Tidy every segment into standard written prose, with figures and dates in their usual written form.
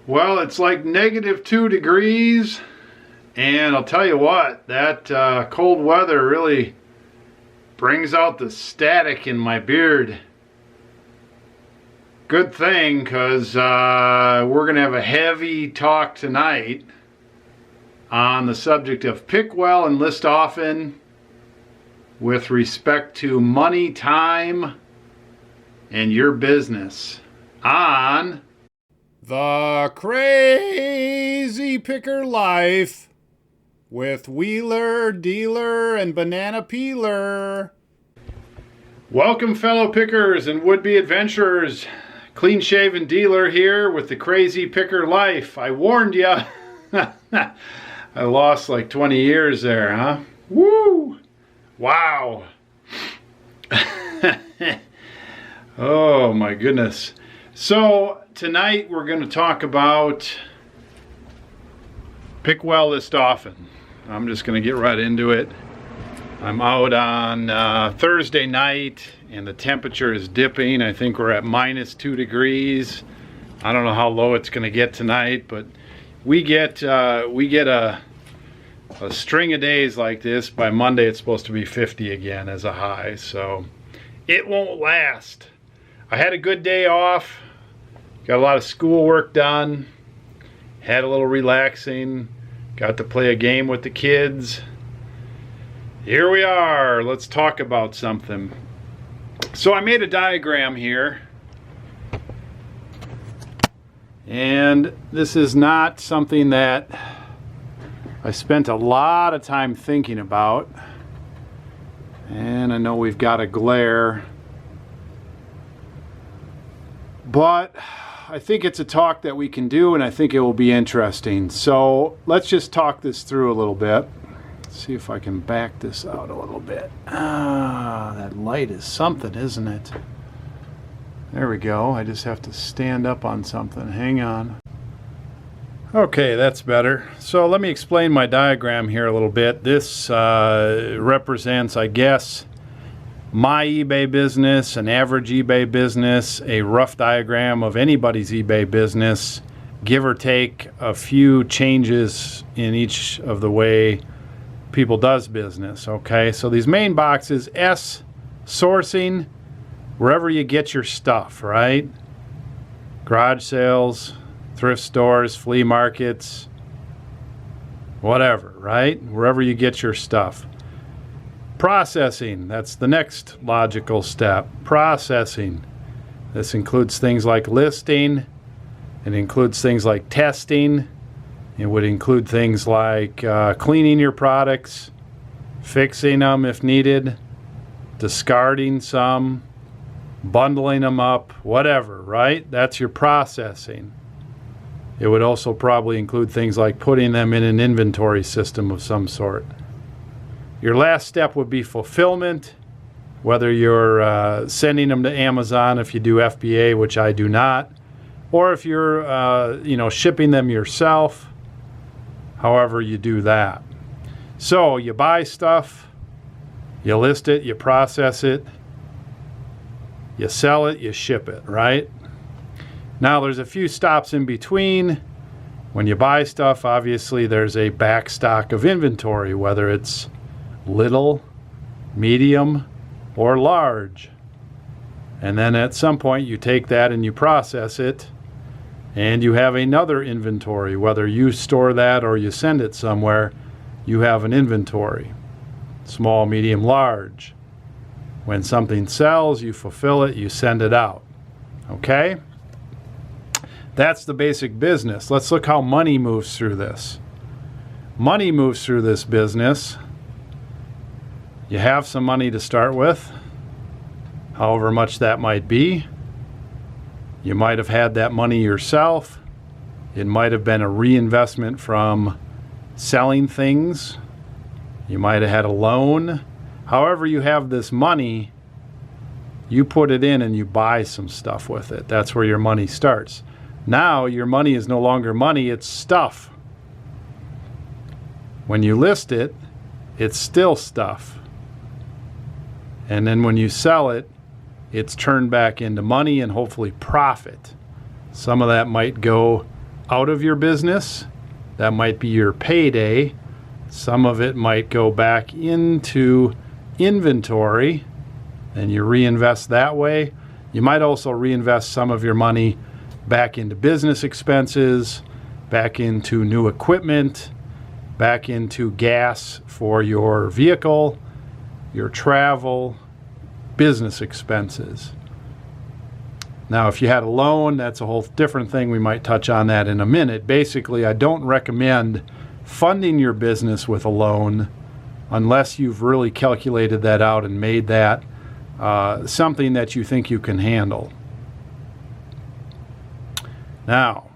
Well, it's like -2 degrees, and I'll tell you what, that cold weather really brings out the static in my beard. Good thing, because we're going to have a heavy talk tonight on the subject of pick well and list often with respect to money, time, and your business on The Crazy Picker Life with Wheeler, Dealer, and Banana Peeler. Welcome, fellow pickers and would-be adventurers. Clean-shaven Dealer here with The Crazy Picker Life. I warned ya. I lost like 20 years there, huh? Woo! Wow. Oh my goodness. So tonight we're going to talk about pick well, list often. I'm just going to get right into it. I'm out on Thursday night and the temperature is dipping. I think we're at -2 degrees. I don't know how low it's going to get tonight, but we get a string of days like this. By Monday it's supposed to be 50 again as a high, so it won't last. I had a good day off, got a lot of schoolwork done, had a little relaxing, got to play a game with the kids. Here we are, let's talk about something. So I made a diagram here, and this is not something that I spent a lot of time thinking about, and I know we've got a glare, but I think it's a talk that we can do, and I think it will be interesting. So let's just talk this through a little bit. Let's see if I can back this out a little bit. That light is something, isn't it? There we go. I just have to stand up on something. Hang on. Okay, that's better. So let me explain my diagram here a little bit. This represents, I guess, my eBay business, an average eBay business, a rough diagram of anybody's eBay business, give or take a few changes in each of the way people does business. Okay, so these main boxes, S, sourcing, wherever you get your stuff, right? Garage sales, thrift stores, flea markets, whatever, right? Wherever you get your stuff. Processing, that's the next logical step. Processing. This includes things like listing. It includes things like testing. It would include things like cleaning your products, fixing them if needed, discarding some, bundling them up, whatever, right? That's your processing. It would also probably include things like putting them in an inventory system of some sort. Your last step would be fulfillment, whether you're sending them to Amazon if you do FBA, which I do not, or if you're shipping them yourself, however you do that. So you buy stuff, you list it, you process it, you sell it, you ship it, right? Now there's a few stops in between. When you buy stuff, obviously there's a back stock of inventory, whether it's little, medium, or large. And then at some point you take that and you process it, and you have another inventory. Whether you store that or you send it somewhere, you have an inventory. Small, medium, large. When something sells, you fulfill it, you send it out. Okay? That's the basic business. Let's look how money moves through this. Money moves through this business. You have some money to start with, however much that might be. You might have had that money yourself. It might have been a reinvestment from selling things. You might have had a loan. However you have this money, you put it in and you buy some stuff with it. That's where your money starts. Now your money is no longer money, it's stuff. When you list it, it's still stuff. And then when you sell it, it's turned back into money and hopefully profit. Some of that might go out of your business. That might be your payday. Some of it might go back into inventory and you reinvest that way. You might also reinvest some of your money back into business expenses, back into new equipment, back into gas for your vehicle, your travel, business expenses. Now, if you had a loan, that's a whole different thing. We might touch on that in a minute. Basically, I don't recommend funding your business with a loan unless you've really calculated that out and made that something that you think you can handle. Now,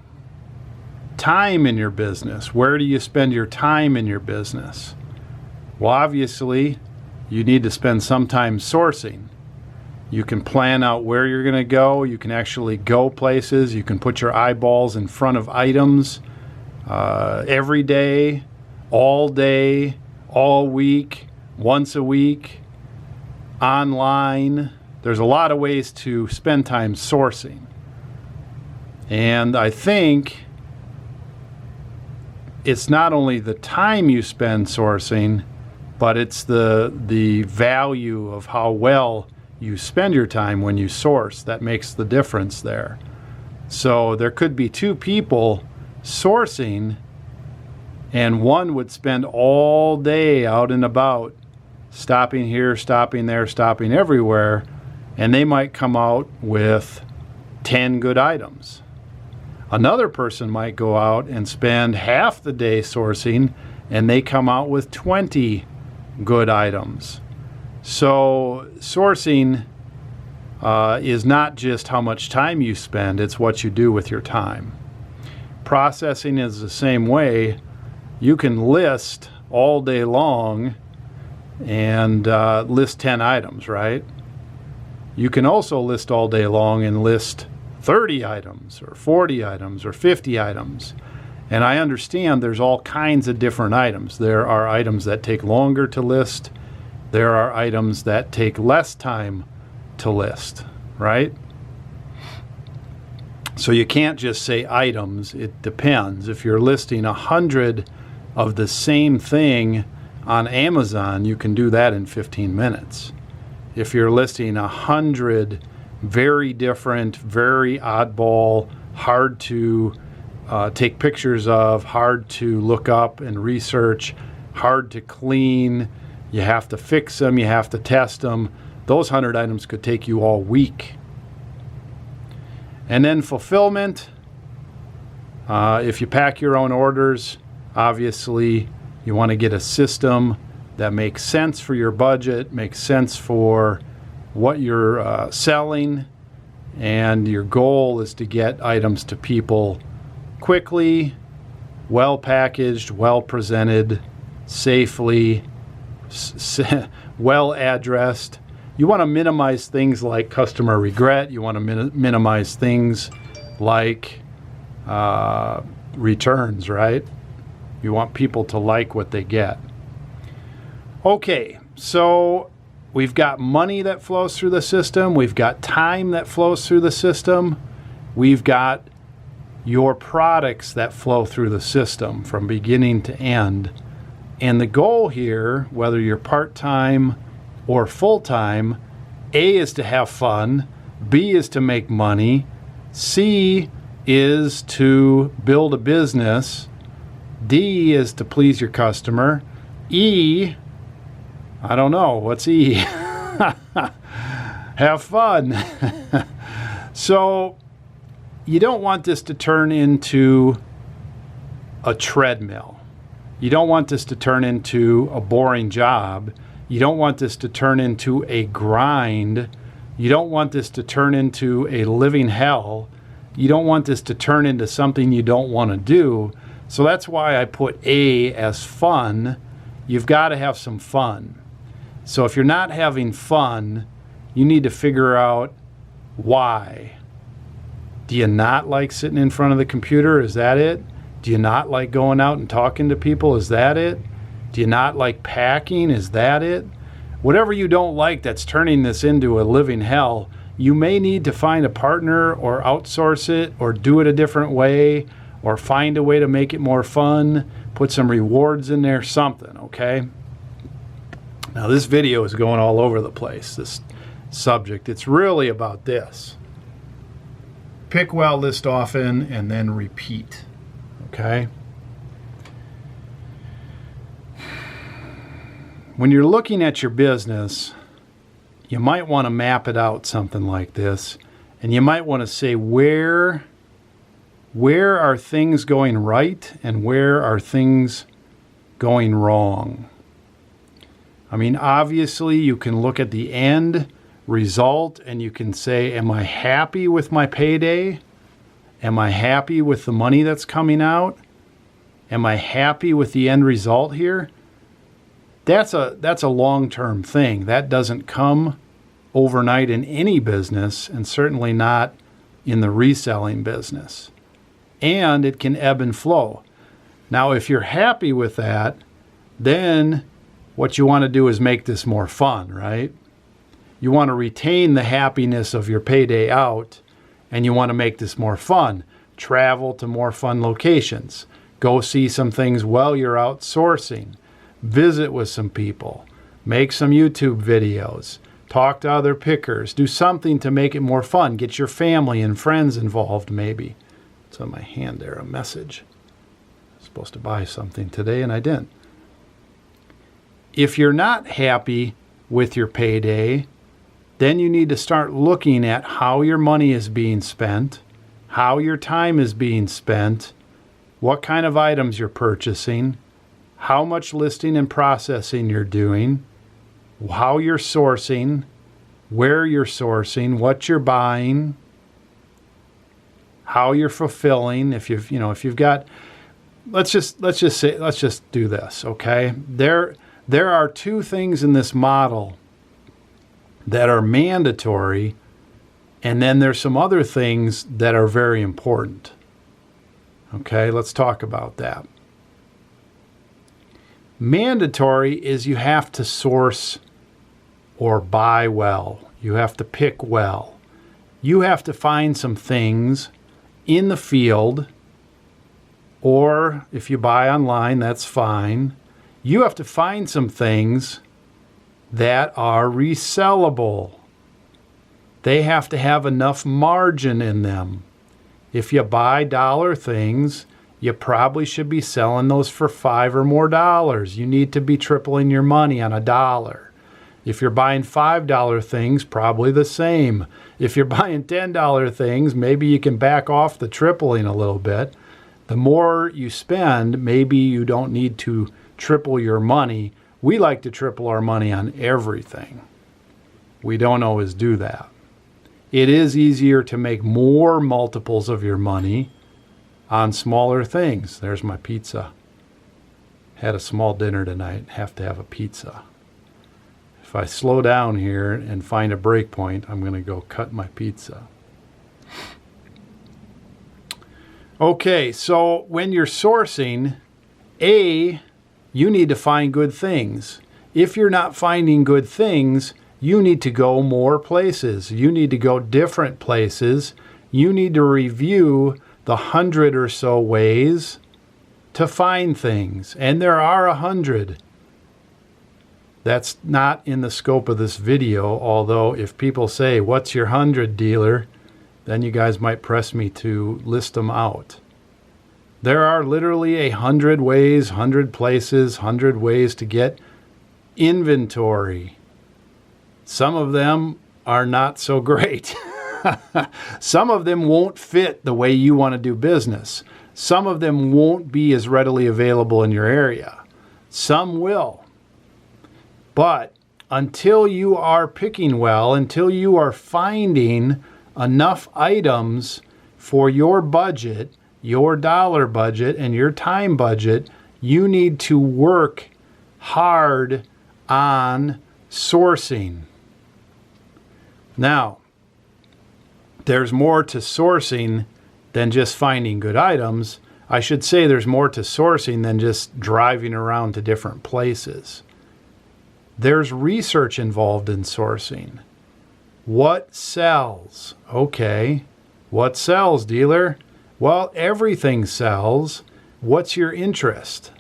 time in your business. Where do you spend your time in your business? Well, obviously, you need to spend some time sourcing. You can plan out where you're going to go. You can actually go places. You can put your eyeballs in front of items every day, all week, once a week, online. There's a lot of ways to spend time sourcing. And I think it's not only the time you spend sourcing, but it's the value of how well you spend your time when you source. That makes the difference there. So there could be two people sourcing, and one would spend all day out and about, stopping here, stopping there, stopping everywhere, and they might come out with 10 good items. Another person might go out and spend half the day sourcing, and they come out with 20 good items. So sourcing is not just how much time you spend, it's what you do with your time. Processing is the same way. You can list all day long and list 10 items, right? You can also list all day long and list 30 items or 40 items or 50 items. And I understand there's all kinds of different items. There are items that take longer to list. There are items that take less time to list, right? So you can't just say items. It depends. If you're listing 100 of the same thing on Amazon, you can do that in 15 minutes. If you're listing 100 very different, very oddball, hard to take pictures of, hard to look up and research, hard to clean, you have to fix them, you have to test them, those 100 items could take you all week. And then fulfillment, if you pack your own orders, obviously you want to get a system that makes sense for your budget, makes sense for what you're selling, and your goal is to get items to people quickly, well packaged, well presented, safely, well addressed. You want to minimize things like customer regret. You want to minimize things like returns, right? You want people to like what they get. Okay, so we've got money that flows through the system. We've got time that flows through the system. We've got your products that flow through the system from beginning to end. And the goal here, whether you're part-time or full-time, A is to have fun, B is to make money, C is to build a business, D is to please your customer, E, I don't know, what's E? Have fun. So you don't want this to turn into a treadmill. You don't want this to turn into a boring job. You don't want this to turn into a grind. You don't want this to turn into a living hell. You don't want this to turn into something you don't want to do. So that's why I put A as fun. You've got to have some fun. So if you're not having fun, you need to figure out why. Do you not like sitting in front of the computer? Is that it? Do you not like going out and talking to people? Is that it? Do you not like packing? Is that it? Whatever you don't like that's turning this into a living hell, you may need to find a partner or outsource it or do it a different way or find a way to make it more fun, put some rewards in there, something, okay? Now this video is going all over the place, this subject. It's really about this. Pick well, list often, and then repeat, okay? When you're looking at your business, you might want to map it out something like this, and you might want to say where are things going right and where are things going wrong. I mean, obviously you can look at the end result and you can say, am I happy with my payday? Am I happy with the money that's coming out? Am I happy with the end result here? That's a long-term thing. That doesn't come overnight in any business, and certainly not in the reselling business. And it can ebb and flow. Now, if you're happy with that, then what you want to do is make this more fun, right? You want to retain the happiness of your payday out, and you want to make this more fun. Travel to more fun locations. Go see some things while you're out sourcing. Visit with some people. Make some YouTube videos. Talk to other pickers. Do something to make it more fun. Get your family and friends involved, maybe. It's on my hand there, a message. I was supposed to buy something today, and I didn't. If you're not happy with your payday, then you need to start looking at how your money is being spent, how your time is being spent, what kind of items you're purchasing, how much listing and processing you're doing, how you're sourcing, where you're sourcing, what you're buying, how you're fulfilling. If you've got, let's just do this, okay? There are two things in this model that are mandatory, and then there's some other things that are very important. Okay, let's talk about that. Mandatory is you have to source or buy well. You have to pick well. You have to find some things in the field, or if you buy online, that's fine. You have to find some things that are resellable. They have to have enough margin in them. If you buy dollar things, you probably should be selling those for $5 or more. You need to be tripling your money on $1. If you're buying $5 things, probably the same. If you're buying $10 things, maybe you can back off the tripling a little bit. The more you spend, maybe you don't need to triple your money. We like to triple our money on everything. We don't always do that. It is easier to make more multiples of your money on smaller things. There's my pizza. Had a small dinner tonight. Have to have a pizza. If I slow down here and find a break point, I'm going to go cut my pizza. Okay, so when you're sourcing, you need to find good things. If you're not finding good things, you need to go more places. You need to go different places. You need to review the 100 or so ways to find things. And there are 100. That's not in the scope of this video, although if people say, what's your 100 dealer? Then you guys might press me to list them out. There are literally 100 ways, 100 places, 100 ways to get inventory. Some of them are not so great. Some of them won't fit the way you want to do business. Some of them won't be as readily available in your area. Some will. But until you are picking well, until you are finding enough items for your budget, your dollar budget, and your time budget, you need to work hard on sourcing. Now, there's more to sourcing than just finding good items. I should say there's more to sourcing than just driving around to different places. There's research involved in sourcing. What sells? Okay. What sells, dealer? Well, everything sells. What's your interest?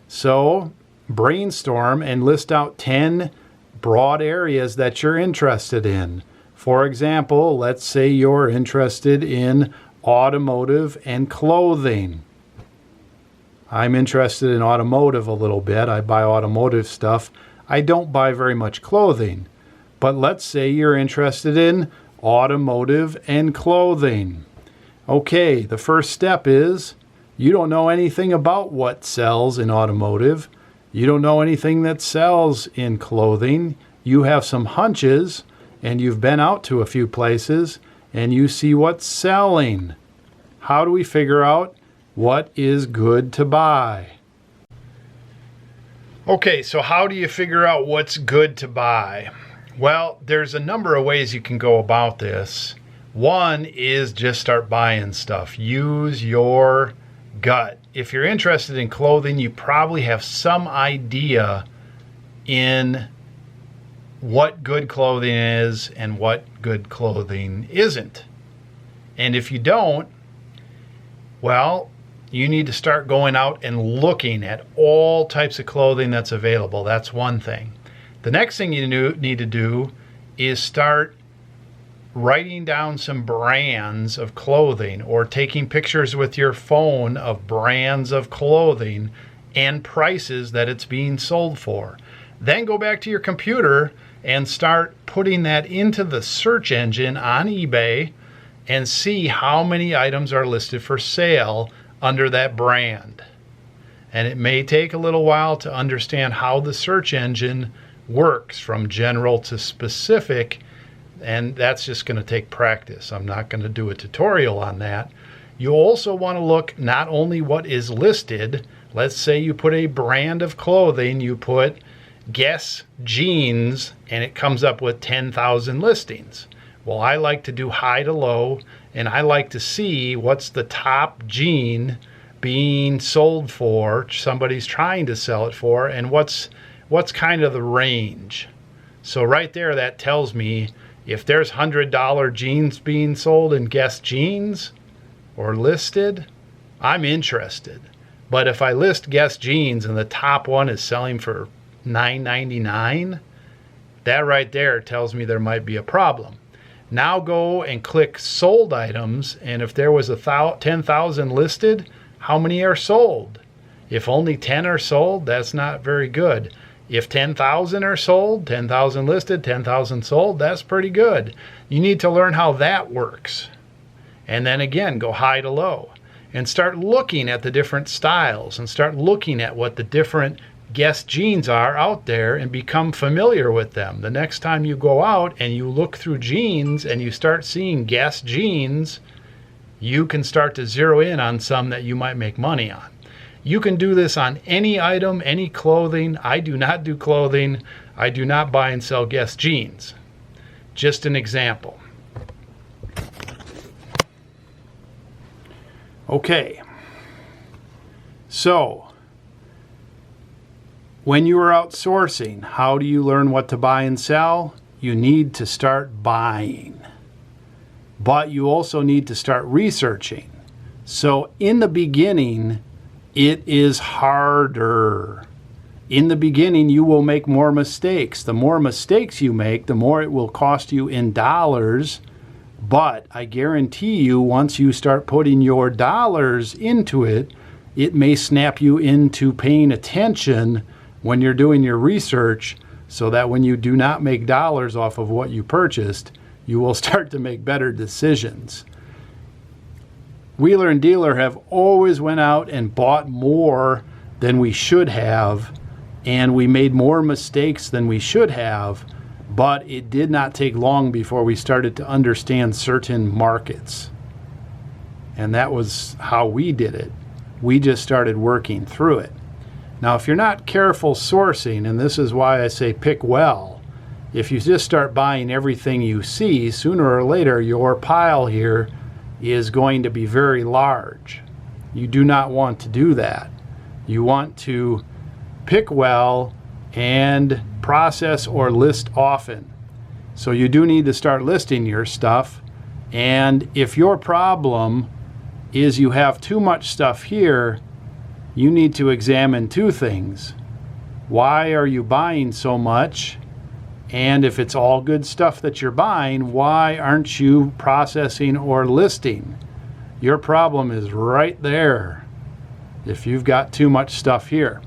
So brainstorm and list out 10 broad areas that you're interested in. For example, let's say you're interested in automotive and clothing. I'm interested in automotive a little bit. I buy automotive stuff. I don't buy very much clothing. But let's say you're interested in automotive and clothing. Okay, the first step is you don't know anything about what sells in automotive. You don't know anything that sells in clothing. You have some hunches, and you've been out to a few places, and you see what's selling. How do we figure out what is good to buy? Okay, so how do you figure out what's good to buy? Well, there's a number of ways you can go about this. One is just start buying stuff. Use your gut. If you're interested in clothing, you probably have some idea in what good clothing is and what good clothing isn't. And if you don't, well, you need to start going out and looking at all types of clothing that's available. That's one thing. The next thing you need to do is start writing down some brands of clothing or taking pictures with your phone of brands of clothing and prices that it's being sold for. Then go back to your computer and start putting that into the search engine on eBay and see how many items are listed for sale under that brand. And it may take a little while to understand how the search engine works from general to specific, and that's just going to take practice. I'm not going to do a tutorial on that. You also want to look not only what is listed. Let's say you put a brand of clothing, you put Guess jeans, and it comes up with 10,000 listings. Well, I like to do high to low, and I like to see what's the top jean being sold for, somebody's trying to sell it for, and what's kind of the range. So right there, that tells me if there's $100 jeans being sold in Guess jeans or listed, I'm interested. But if I list Guess jeans and the top one is selling for $9.99, that right there tells me there might be a problem. Now go and click sold items, and if there was 10,000 listed, how many are sold? If only 10 are sold, that's not very good. If 10,000 are sold, 10,000 listed, 10,000 sold, that's pretty good. You need to learn how that works. And then again, go high to low and start looking at the different styles and start looking at what the different Guess jeans are out there and become familiar with them. The next time you go out and you look through jeans and you start seeing Guess jeans, you can start to zero in on some that you might make money on. You can do this on any item, any clothing. I do not do clothing. I do not buy and sell Guess jeans. Just an example. Okay. So, when you are outsourcing, how do you learn what to buy and sell? You need to start buying. But you also need to start researching. So in the beginning, it is harder. In the beginning, you will make more mistakes. The more mistakes you make, the more it will cost you in dollars. But I guarantee you, once you start putting your dollars into it, it may snap you into paying attention when you're doing your research, so that when you do not make dollars off of what you purchased, you will start to make better decisions. Wheeler and Dealer have always went out and bought more than we should have, and we made more mistakes than we should have, but it did not take long before we started to understand certain markets. And that was how we did it. We just started working through it. Now, if you're not careful sourcing, and this is why I say pick well, if you just start buying everything you see, sooner or later your pile here is going to be very large. You do not want to do that. You want to pick well and process or list often. So you do need to start listing your stuff. And if your problem is you have too much stuff here, you need to examine two things. Why are you buying so much? And if it's all good stuff that you're buying, why aren't you processing or listing? Your problem is right there if you've got too much stuff here.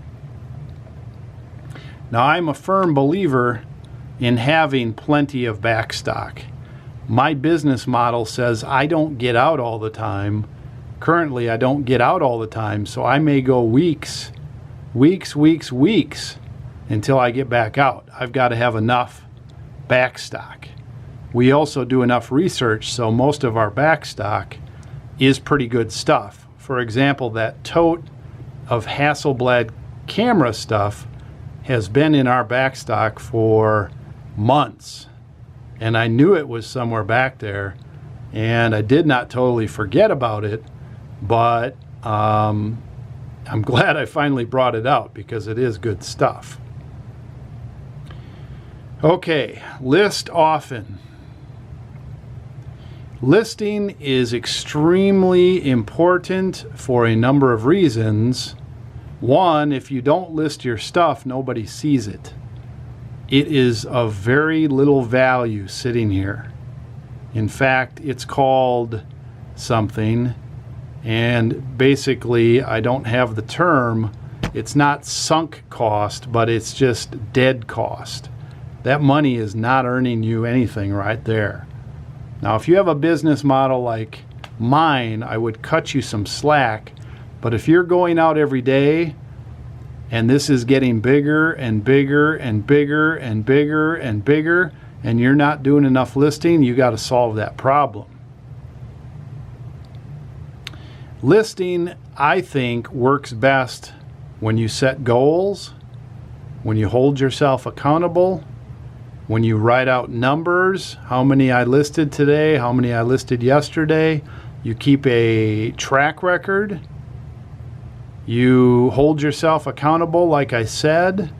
Now, I'm a firm believer in having plenty of backstock. My business model says I don't get out all the time. Currently, I don't get out all the time, so I may go weeks until I get back out. I've got to have enough backstock. We also do enough research, so most of our backstock is pretty good stuff. For example, that tote of Hasselblad camera stuff has been in our backstock for months, and I knew it was somewhere back there, and I did not totally forget about it, but I'm glad I finally brought it out because it is good stuff. Okay, list often. Listing is extremely important for a number of reasons. One, if you don't list your stuff, nobody sees it. It is of very little value sitting here. In fact, it's called something, and basically, I don't have the term. It's not sunk cost, but it's just dead cost. That money is not earning you anything right there. Now, if you have a business model like mine, I would cut you some slack. But if you're going out every day and this is getting bigger and bigger and bigger and bigger and bigger, and you're not doing enough listing, you got to solve that problem. Listing, I think, works best when you set goals, when you hold yourself accountable, when you write out numbers, how many I listed today, how many I listed yesterday. You keep a track record. You hold yourself accountable, like I said.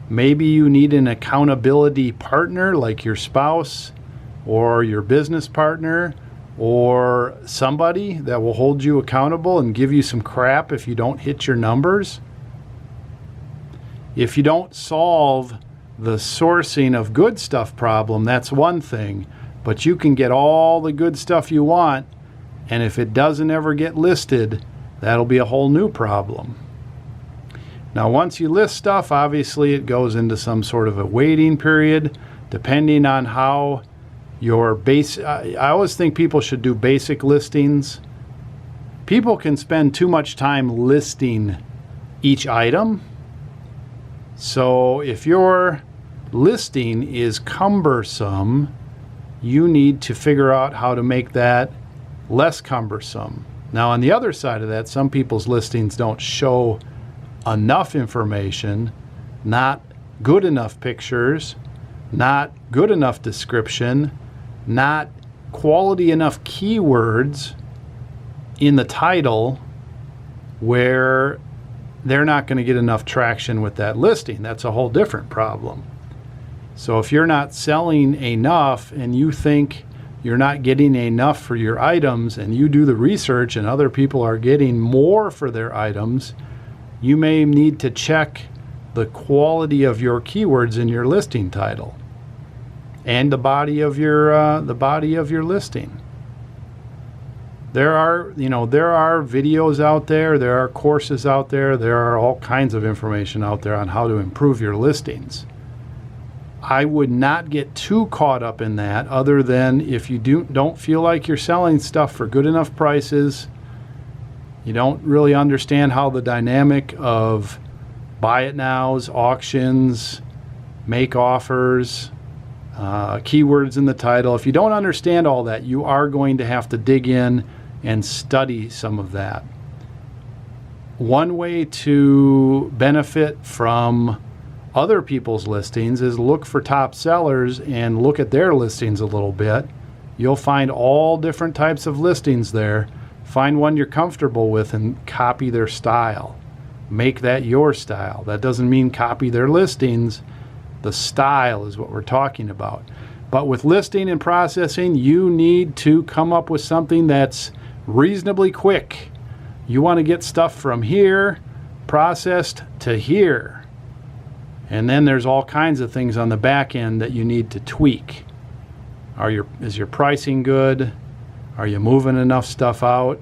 Maybe you need an accountability partner like your spouse or your business partner or somebody that will hold you accountable and give you some crap if you don't hit your numbers. If you don't solve the sourcing of good stuff problem, that's one thing, but you can get all the good stuff you want, and if it doesn't ever get listed, that'll be a whole new problem. Now, once you list stuff, obviously it goes into some sort of a waiting period, depending on how your base. I always think people should do basic listings. People can spend too much time listing each item. So if your listing is cumbersome, you need to figure out how to make that less cumbersome. Now, on the other side of that, some people's listings don't show enough information, not good enough pictures, not good enough description, not quality enough keywords in the title where they're not going to get enough traction with that listing. That's a whole different problem. So if you're not selling enough and you think you're not getting enough for your items and you do the research and other people are getting more for their items, you may need to check the quality of your keywords in your listing title and the body of your listing. There are videos out there, there are courses out there, there are all kinds of information out there on how to improve your listings. I would not get too caught up in that, other than if you don't feel like you're selling stuff for good enough prices, you don't really understand how the dynamic of buy it nows, auctions, make offers, keywords in the title. If you don't understand all that, you are going to have to dig in and study some of that. One way to benefit from other people's listings is look for top sellers and look at their listings a little bit. You'll find all different types of listings there. Find one you're comfortable with and copy their style. Make that your style. That doesn't mean copy their listings. The style is what we're talking about. But with listing and processing, you need to come up with something that's reasonably quick. You want to get stuff from here processed to here. And then there's all kinds of things on the back end that you need to tweak. Is your pricing good? Are you moving enough stuff out?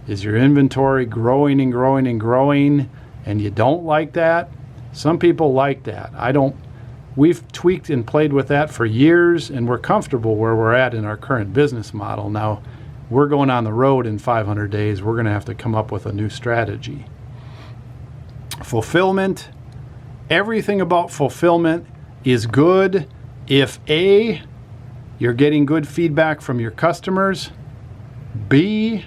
Is your inventory growing and growing and growing and you don't like that? Some people like that. I don't. We've tweaked and played with that for years, and we're comfortable where we're at in our current business model. Now, we're going on the road in 500 days. We're going to have to come up with a new strategy. Fulfillment. Everything about fulfillment is good if A, you're getting good feedback from your customers. B,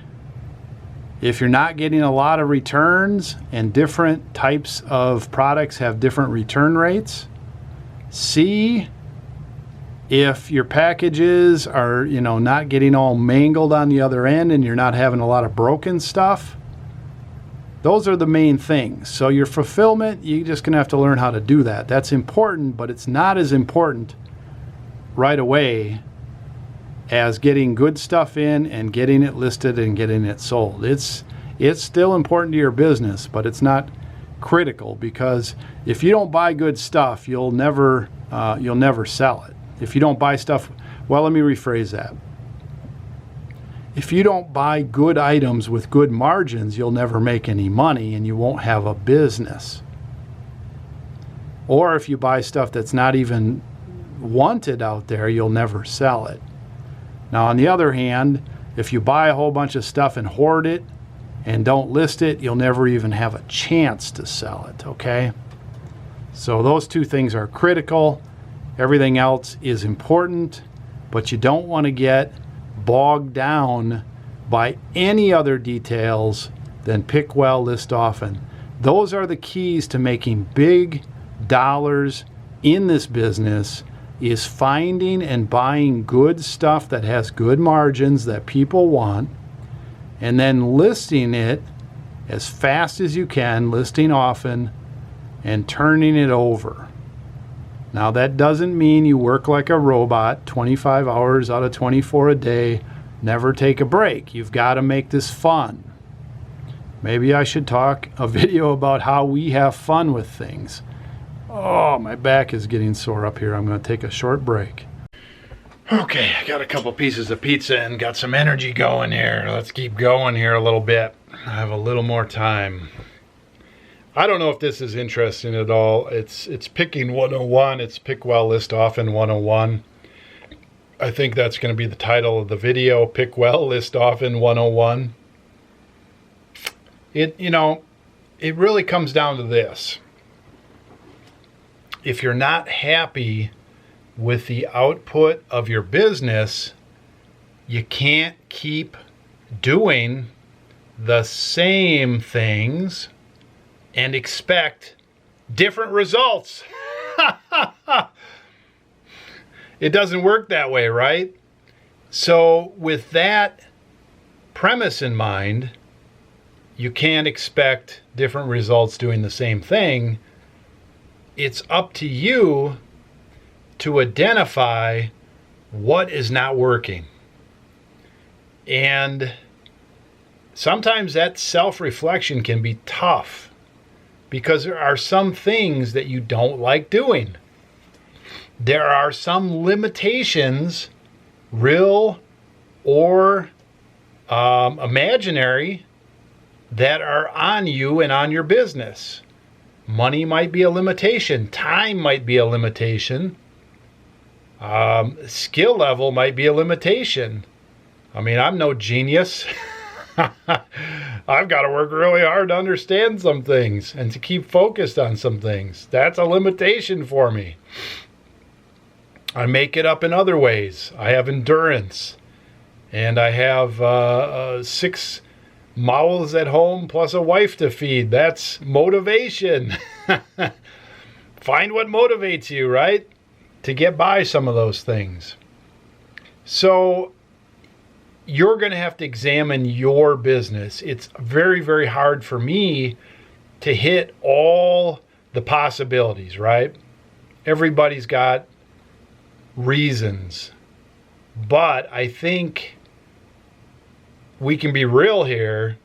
if you're not getting a lot of returns and different types of products have different return rates. C, if your packages are, not getting all mangled on the other end and you're not having a lot of broken stuff. Those are the main things. So your fulfillment, you're just going to have to learn how to do that. That's important, but it's not as important right away as getting good stuff in and getting it listed and getting it sold. It's still important to your business, but it's not critical, because if you don't buy good stuff, you'll never sell it. If you don't buy stuff, well, let me rephrase that. If you don't buy good items with good margins, you'll never make any money and you won't have a business. Or if you buy stuff that's not even wanted out there, you'll never sell it. Now, on the other hand, if you buy a whole bunch of stuff and hoard it and don't list it, you'll never even have a chance to sell it, okay? So those two things are critical. Everything else is important, but you don't want to get bogged down by any other details than pick well, list often. Those are the keys to making big dollars in this business, is finding and buying good stuff that has good margins that people want, and then listing it as fast as you can, listing often, and turning it over. Now, that doesn't mean you work like a robot 25 hours out of 24 a day, never take a break. You've got to make this fun. Maybe I should talk a video about how we have fun with things. Oh, my back is getting sore up here. I'm going to take a short break. Okay, I got a couple pieces of pizza and got some energy going here. Let's keep going here a little bit. I have a little more time. I don't know if this is interesting at all. It's picking 101. It's pick well, list often 101. I think that's going to be the title of the video, Pick Well, List Often 101. It really comes down to this. If you're not happy with the output of your business, you can't keep doing the same things and expect different results. It doesn't work that way, right? So with that premise in mind, you can't expect different results doing the same thing. It's up to you to identify what is not working. And sometimes that self-reflection can be tough because there are some things that you don't like doing. There are some limitations, real or imaginary, that are on you and on your business. Money might be a limitation. Time might be a limitation. Skill level might be a limitation. I mean, I'm no genius. I've got to work really hard to understand some things and to keep focused on some things. That's a limitation for me. I make it up in other ways. I have endurance. And I have 6 mouths at home plus a wife to feed. That's motivation. Find what motivates you, right? To get by some of those things. So you're going to have to examine your business. It's very, very hard for me to hit all the possibilities, right? Everybody's got reasons. But I think we can be real here,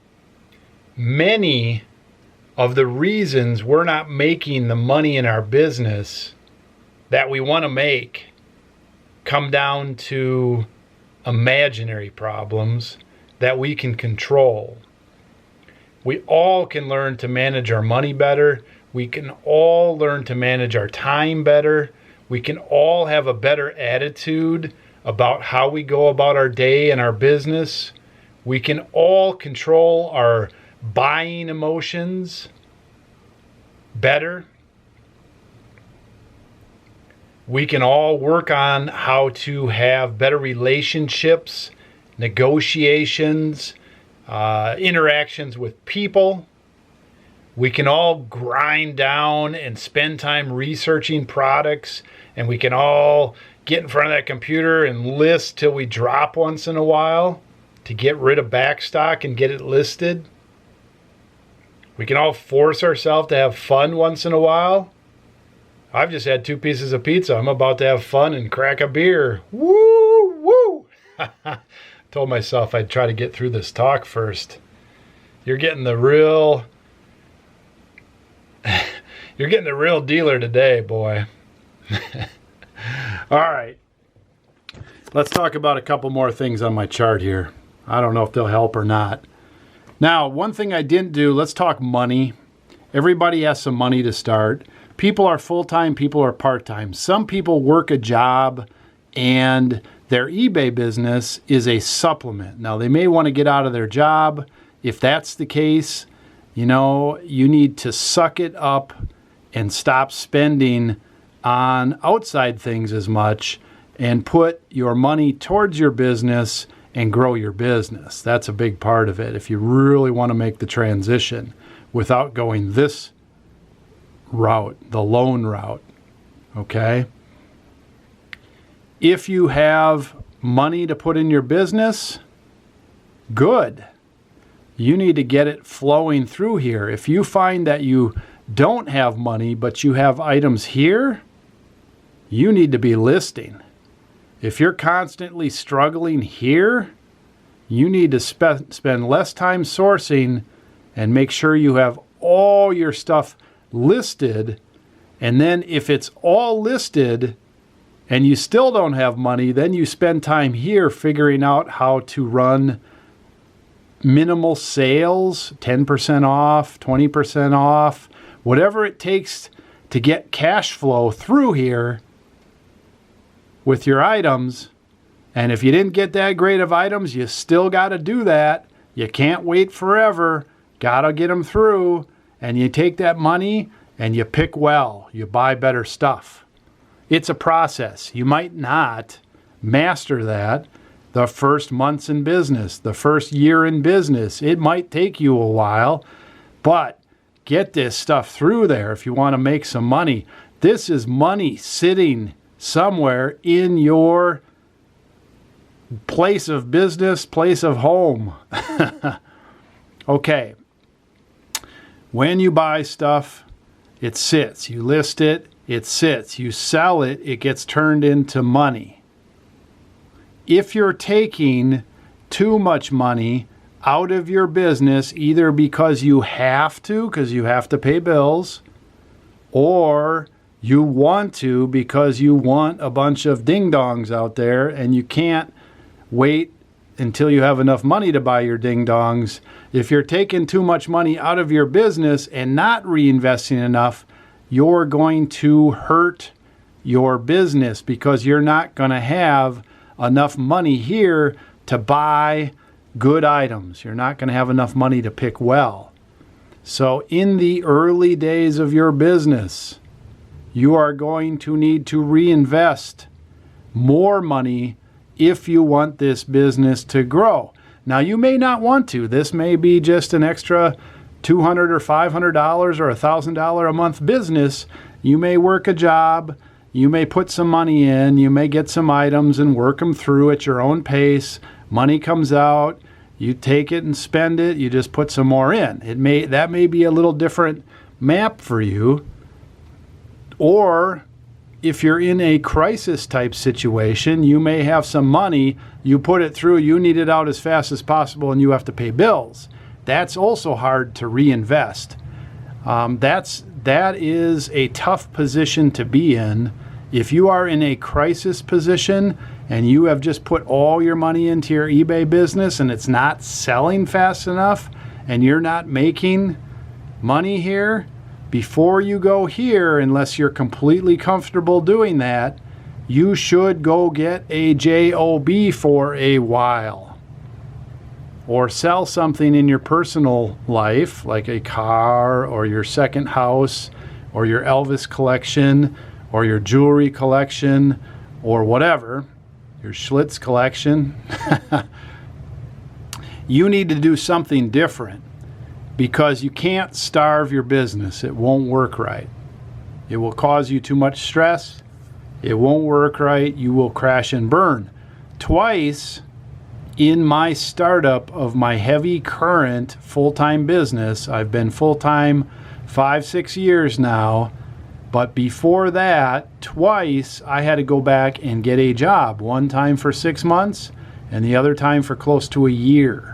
many of the reasons we're not making the money in our business that we want to make come down to imaginary problems that we can control. We all can learn to manage our money better. We can all learn to manage our time better. We can all have a better attitude about how we go about our day and our business. We can all control our buying emotions better. We can all work on how to have better relationships, negotiations, interactions with people. We can all grind down and spend time researching products, and we can all get in front of that computer and list till we drop once in a while to get rid of backstock and get it listed. We can all force ourselves to have fun once in a while. I've just had 2 pieces of pizza. I'm about to have fun and crack a beer. Woo, woo. Told myself I'd try to get through this talk first. You're getting the real dealer today, boy. All right. Let's talk about a couple more things on my chart here. I don't know if they'll help or not. Now, one thing I didn't do, let's talk money. Everybody has some money to start. People are full-time, people are part-time. Some people work a job and their eBay business is a supplement. Now, they may want to get out of their job. If that's the case, you know, you need to suck it up and stop spending on outside things as much and put your money towards your business and grow your business. That's a big part of it if you really want to make the transition without going this route, the loan route, okay? If you have money to put in your business, good. You need to get it flowing through here. If you find that you don't have money, but you have items here, you need to be listing. If you're constantly struggling here, you need to spend less time sourcing and make sure you have all your stuff listed. And then if it's all listed and you still don't have money, then you spend time here figuring out how to run minimal sales, 10% off, 20% off, whatever it takes to get cash flow through here with your items. And if you didn't get that great of items, you still got to do that. You can't wait forever. Got to get them through. And you take that money and you pick well. You buy better stuff. It's a process. You might not master that the first months in business, the first year in business. It might take you a while, but get this stuff through there if you want to make some money. This is money sitting somewhere in your place of business, place of home. Okay. When you buy stuff, it sits. You list it, it sits. You sell it, it gets turned into money. If you're taking too much money out of your business, either because you have to pay bills, or you want to because you want a bunch of ding-dongs out there and you can't wait until you have enough money to buy your ding-dongs. If you're taking too much money out of your business and not reinvesting enough, you're going to hurt your business because you're not going to have enough money here to buy good items. You're not going to have enough money to pick well. So in the early days of your business, you are going to need to reinvest more money if you want this business to grow. Now, you may not want to. This may be just an extra $200 or $500 or $1,000 a month business. You may work a job. You may put some money in. You may get some items and work them through at your own pace. Money comes out. You take it and spend it. You just put some more in. That may be a little different map for you. Or if you're in a crisis type situation, you may have some money, you put it through, you need it out as fast as possible, and you have to pay bills. That's also hard to reinvest. That is a tough position to be in. If you are in a crisis position and you have just put all your money into your eBay business and it's not selling fast enough and you're not making money here, before you go here, unless you're completely comfortable doing that, you should go get a job for a while. Or sell something in your personal life, like a car or your second house or your Elvis collection or your jewelry collection or whatever, your Schlitz collection. You need to do something different, because you can't starve your business. It won't work right. It will cause you too much stress. It won't work right. You will crash and burn. Twice in my startup of my heavy current full-time business, I've been full-time 5-6 years now, but before that, twice I had to go back and get a job. One time for 6 months and the other time for close to a year.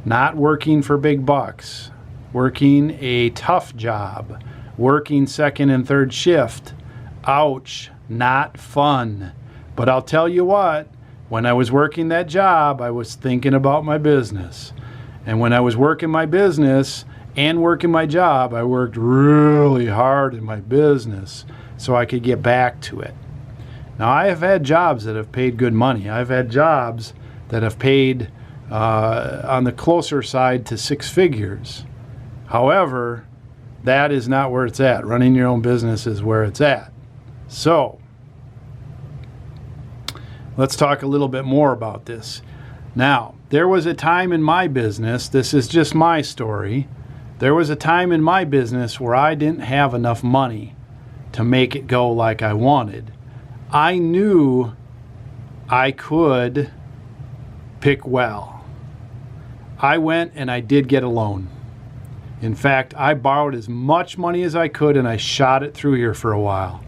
Not working for big bucks, working a tough job, working second and third shift. Ouch, not fun. But I'll tell you what, when I was working that job, I was thinking about my business. And when I was working my business and working my job, I worked really hard in my business so I could get back to it. Now, I have had jobs that have paid good money. I've had jobs that have paid on the closer side to 6 figures. However, that is not where it's at. Running your own business is where it's at. So, let's talk a little bit more about this. Now, there was a time in my business, this is just my story, there was a time in my business where I didn't have enough money to make it go like I wanted. I knew I could pick well. I went and I did get a loan. In fact, I borrowed as much money as I could and I shot it through here for a while.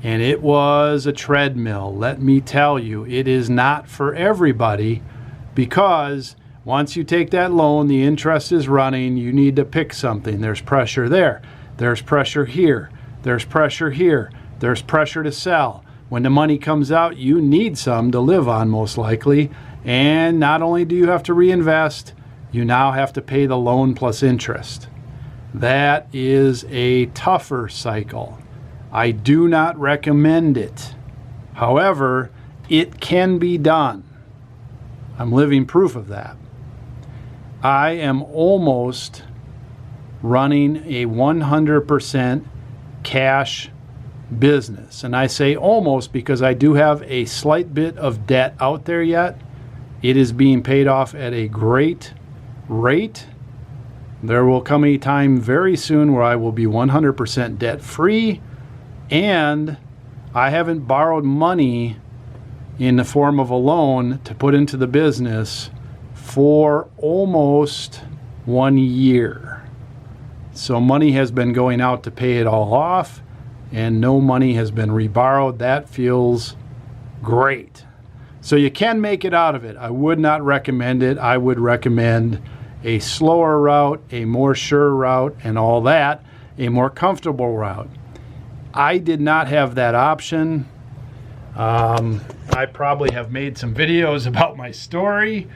And it was a treadmill. Let me tell you, it is not for everybody, because once you take that loan, the interest is running, you need to pick something. There's pressure there. There's pressure here. There's pressure here. There's pressure to sell. When the money comes out, you need some to live on, most likely. And not only do you have to reinvest, you now have to pay the loan plus interest. That is a tougher cycle. I do not recommend it. However, it can be done. I'm living proof of that. I am almost running a 100% cash business. And I say almost because I do have a slight bit of debt out there yet. It is being paid off at a great rate. There will come a time very soon where I will be 100% debt free, and I haven't borrowed money in the form of a loan to put into the business for almost 1 year. So money has been going out to pay it all off, and no money has been reborrowed. That feels great. So you can make it out of it. I would not recommend it. I would recommend a slower route, a more sure route, and all that, a more comfortable route. I did not have that option. I probably have made some videos about my story,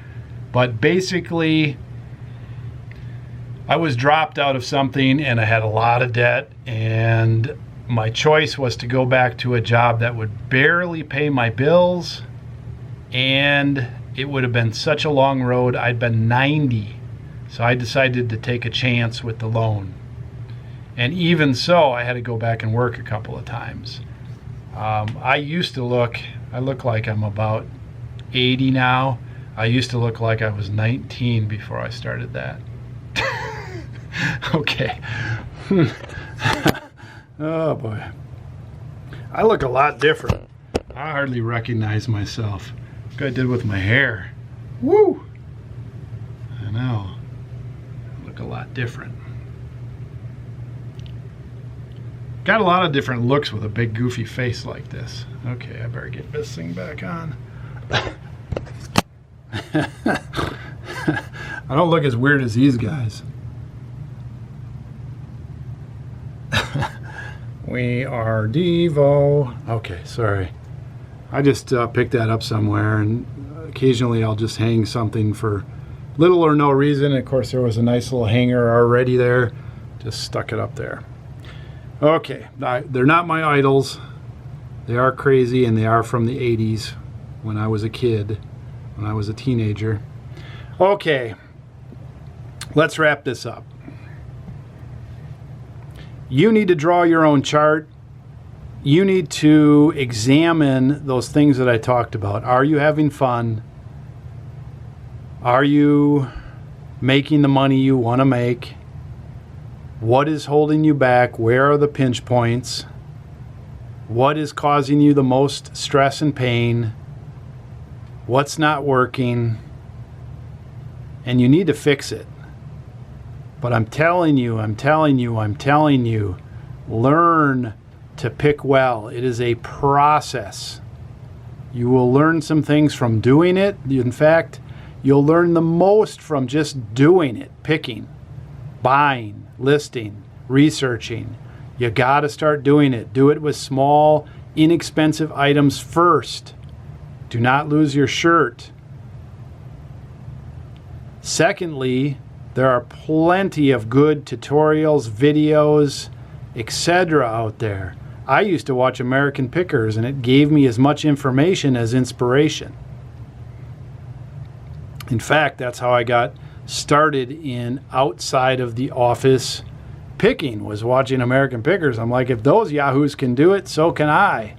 but basically I was dropped out of something and I had a lot of debt, and my choice was to go back to a job that would barely pay my bills, and it would have been such a long road. I'd been 90, so I decided to take a chance with the loan. And even so, I had to go back and work a couple of times. I look like I'm about 80 now. I used to look like I was 19 before I started that. Okay. Oh boy. I look a lot different. I hardly recognize myself. Look what I did with my hair. Woo! I know. I look a lot different. Got a lot of different looks with a big goofy face like this. Okay, I better get this thing back on. I don't look as weird as these guys. We are Devo. Okay, sorry. I just picked that up somewhere, and occasionally I'll just hang something for little or no reason. Of course, there was a nice little hanger already there. Just stuck it up there. Okay, they're not my idols. They are crazy, and they are from the 80s when I was a kid, when I was a teenager. Okay, let's wrap this up. You need to draw your own chart. You need to examine those things that I talked about. Are you having fun? Are you making the money you want to make? What is holding you back? Where are the pinch points? What is causing you the most stress and pain? What's not working? And you need to fix it. But I'm telling you, learn to pick well. It is a process. You will learn some things from doing it. In fact, you'll learn the most from just doing it, picking, buying, listing, researching. You got to start doing it. Do it with small, inexpensive items first. Do not lose your shirt. Secondly, there are plenty of good tutorials, videos, etc. out there. I used to watch American Pickers, and it gave me as much information as inspiration. In fact, that's how I got started in outside of the office picking, was watching American Pickers. I'm like, if those yahoos can do it, so can I.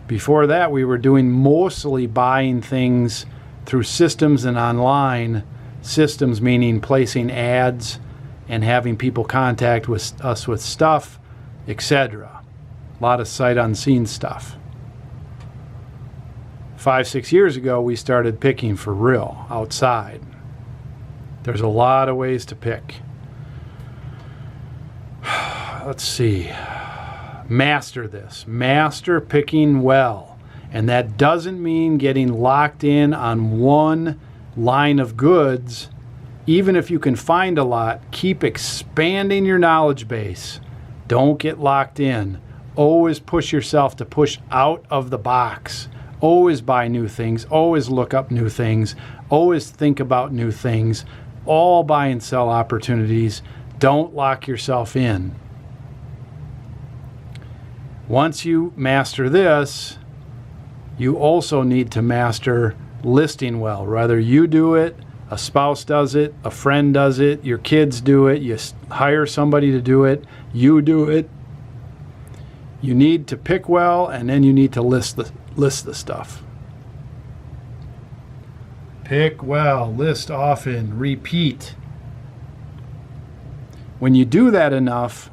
Before that, we were doing mostly buying things through systems and online. Systems meaning placing ads and having people contact with us with stuff, etc. A lot of sight unseen stuff. 5-6 years ago, we started picking for real outside. There's a lot of ways to pick. Let's see. Master this. Master picking well. And that doesn't mean getting locked in on one line of goods. Even if you can find a lot, keep expanding your knowledge base. Don't get locked in. Always push yourself to push out of the box. Always buy new things. Always look up new things. Always think about new things. All buy and sell opportunities. Don't lock yourself in. Once you master this, you also need to master listing well. Whether you do it, a spouse does it, a friend does it, your kids do it, you hire somebody to do it, you do it. You need to pick well, and then you need to list the stuff. Pick well, list often, repeat. When you do that enough,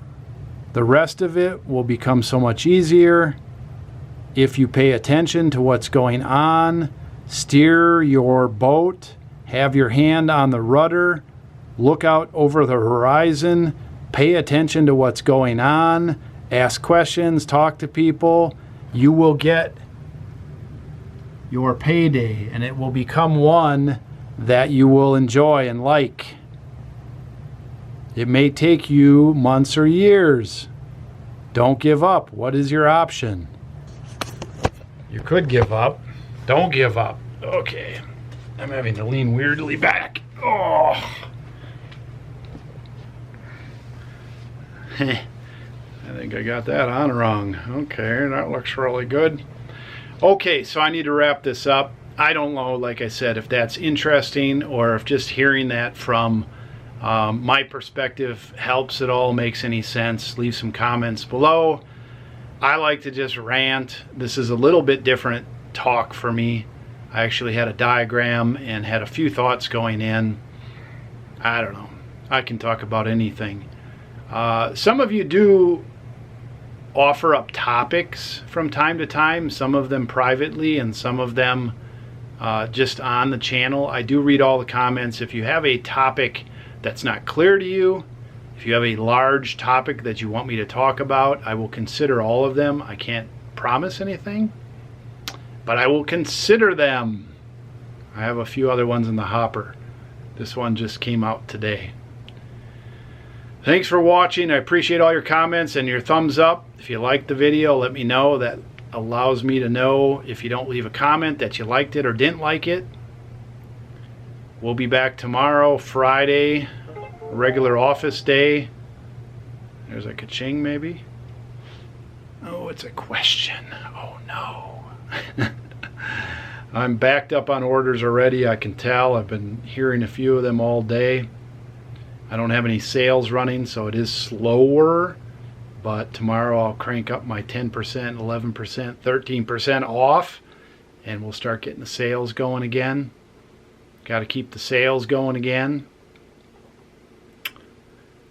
the rest of it will become so much easier if you pay attention to what's going on. Steer your boat, have your hand on the rudder, look out over the horizon, pay attention to what's going on, ask questions, talk to people. You will get your payday, and it will become one that you will enjoy and like. It may take you months or years. Don't give up. What is your option? You could give up. Don't give up. Okay. I'm having to lean weirdly back. Oh. I think I got that on wrong. Okay, that looks really good. Okay, so I need to wrap this up. I don't know, like I said, if that's interesting or if just hearing that from my perspective helps at all, makes any sense. Leave some comments below. I like to just rant. This is a little bit different talk for me. I actually had a diagram and had a few thoughts going in. I don't know. I can talk about anything. Some of you do offer up topics from time to time, some of them privately and some of them just on the channel. I do read all the comments. If you have a topic that's not clear to you, If you have a large topic that you want me to talk about, I will consider all of them. I can't promise anything, but I will consider them. I have a few other ones in the hopper. This one just came out today. Thanks for watching. I appreciate all your comments and your thumbs up. If you liked the video, let me know. That allows me to know, if you don't leave a comment, that you liked it or didn't like it. We'll be back tomorrow, Friday, regular office day. There's a ka-ching maybe. Oh, it's a question. Oh no. I'm backed up on orders already, I can tell. I've been hearing a few of them all day. I don't have any sales running, so it is slower. But tomorrow I'll crank up my 10%, 11%, 13% off, and we'll start getting the sales going again. Got to keep the sales going again.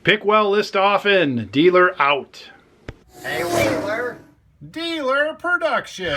Pick well, list often. Dealer out. Hey, Wheeler. Dealer production.